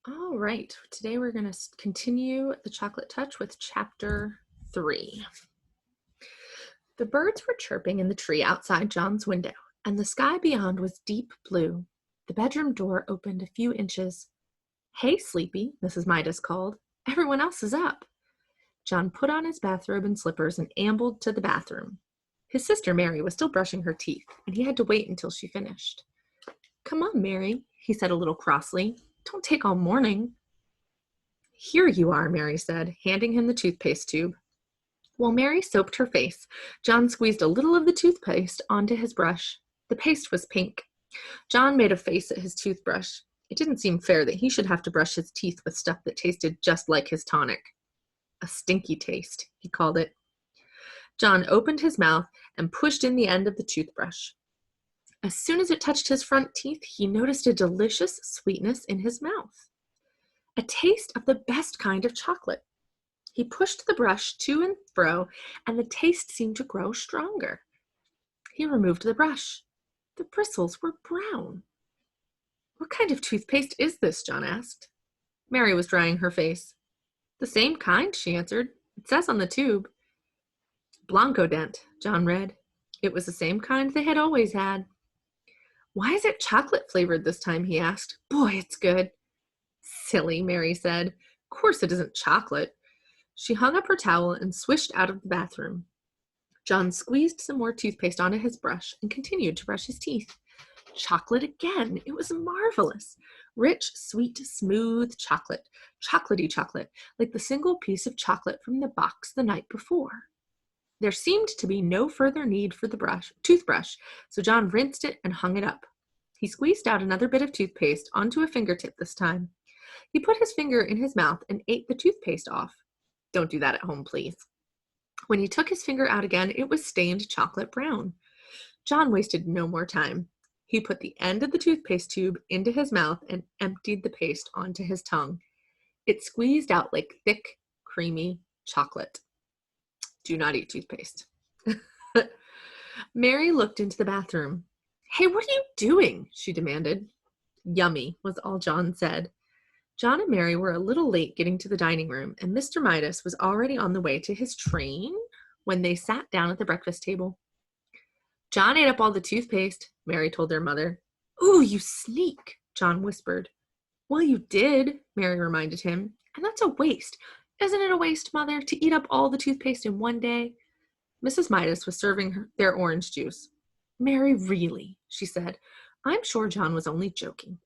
All right, today we're going to continue the chocolate touch with chapter 3. The birds were chirping in the tree outside John's window, and the sky beyond was deep blue. The bedroom door opened a few inches. Hey, Sleepy, Mrs. Midas called. Everyone else is up. John put on his bathrobe and slippers and ambled to the bathroom. His sister Mary was still brushing her teeth, and he had to wait until she finished. Come on, Mary, he said a little crossly. Don't take all morning. Here you are, Mary said, handing him the toothpaste tube. While Mary soaped her face, John squeezed a little of the toothpaste onto his brush. The paste was pink. John made a face at his toothbrush. It didn't seem fair that he should have to brush his teeth with stuff that tasted just like his tonic. A stinky taste, he called it. John opened his mouth and pushed in the end of the toothbrush. As soon as it touched his front teeth, he noticed a delicious sweetness in his mouth. A taste of the best kind of chocolate. He pushed the brush to and fro, and the taste seemed to grow stronger. He removed the brush. The bristles were brown. What kind of toothpaste is this? John asked. Mary was drying her face. The same kind, she answered. It says on the tube. Blancodent, John read. It was the same kind they had always had. Why is it chocolate flavored this time? He asked. Boy, it's good. Silly, Mary said. Of course it isn't chocolate. She hung up her towel and swished out of the bathroom. John squeezed some more toothpaste onto his brush and continued to brush his teeth. Chocolate again. It was marvelous. Rich, sweet, smooth chocolate. Chocolatey chocolate, like the single piece of chocolate from the box the night before. There seemed to be no further need for the toothbrush, so John rinsed it and hung it up. He squeezed out another bit of toothpaste onto a fingertip this time. He put his finger in his mouth and ate the toothpaste off. Don't do that at home, please. When he took his finger out again, it was stained chocolate brown. John wasted no more time. He put the end of the toothpaste tube into his mouth and emptied the paste onto his tongue. It squeezed out like thick, creamy chocolate. Do not eat toothpaste. Mary looked into the bathroom. Hey, what are you doing? She demanded. Yummy, was all John said. John and Mary were a little late getting to the dining room, and Mr. Midas was already on the way to his train when they sat down at the breakfast table. John ate up all the toothpaste, Mary told their mother. Ooh, you sneak, John whispered. Well, you did, Mary reminded him, and that's a waste. Isn't it a waste, Mother, to eat up all the toothpaste in one day? Mrs. Midas was serving their orange juice. Mary, really, she said. I'm sure John was only joking.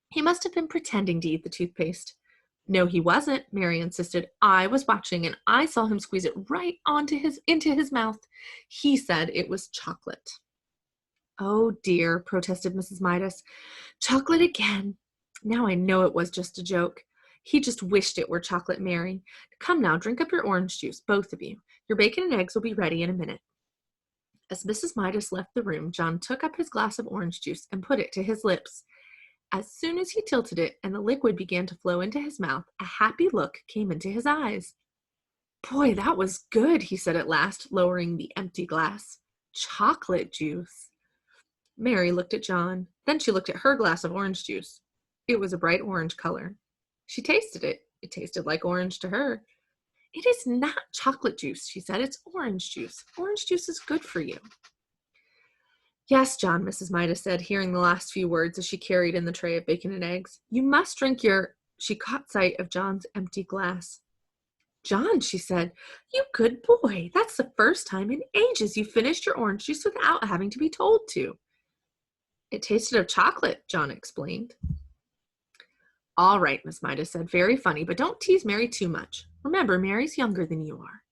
He must have been pretending to eat the toothpaste. No, he wasn't, Mary insisted. I was watching, and I saw him squeeze it right into his mouth. He said it was chocolate. Oh, dear, protested Mrs. Midas. Chocolate again. Now I know it was just a joke. He just wished it were chocolate, Mary. Come now, drink up your orange juice, both of you. Your bacon and eggs will be ready in a minute. As Mrs. Midas left the room, John took up his glass of orange juice and put it to his lips. As soon as he tilted it and the liquid began to flow into his mouth, a happy look came into his eyes. Boy, that was good, he said at last, lowering the empty glass. Chocolate juice. Mary looked at John. Then she looked at her glass of orange juice. It was a bright orange color. She tasted it. It tasted like orange to her. It is not chocolate juice, she said. It's orange juice. Orange juice is good for you. Yes, John, Mrs. Midas said, hearing the last few words as she carried in the tray of bacon and eggs. You must drink your... She caught sight of John's empty glass. John, she said, you good boy. That's the first time in ages you finished your orange juice without having to be told to. It tasted of chocolate, John explained. All right, Miss Midas said, very funny, but don't tease Mary too much. Remember, Mary's younger than you are.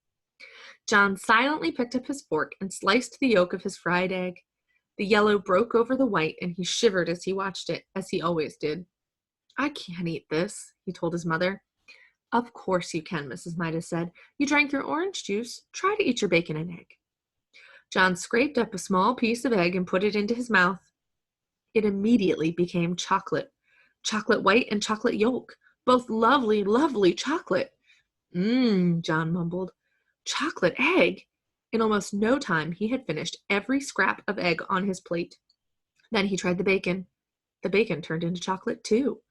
John silently picked up his fork and sliced the yolk of his fried egg. The yellow broke over the white, and he shivered as he watched it, as he always did. I can't eat this, he told his mother. Of course you can, Mrs. Midas said. You drank your orange juice. Try to eat your bacon and egg. John scraped up a small piece of egg and put it into his mouth. It immediately became chocolate. Chocolate white and chocolate yolk. Both lovely, lovely chocolate. John mumbled. Chocolate egg? In almost no time, he had finished every scrap of egg on his plate. Then he tried the bacon. The bacon turned into chocolate, too.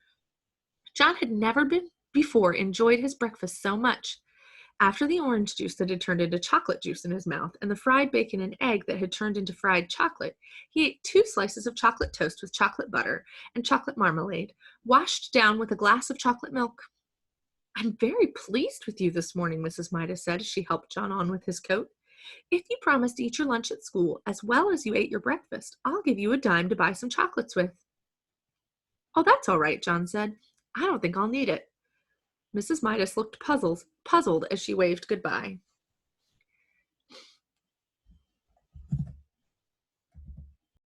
John had never before enjoyed his breakfast so much. After the orange juice that had turned into chocolate juice in his mouth, and the fried bacon and egg that had turned into fried chocolate, he ate 2 slices of chocolate toast with chocolate butter and chocolate marmalade, washed down with a glass of chocolate milk. "I'm very pleased with you this morning," Mrs. Midas said as she helped John on with his coat. "If you promise to eat your lunch at school as well as you ate your breakfast, I'll give you a dime to buy some chocolates with." "Oh, that's all right," John said. "I don't think I'll need it." Mrs. Midas looked puzzled as she waved goodbye.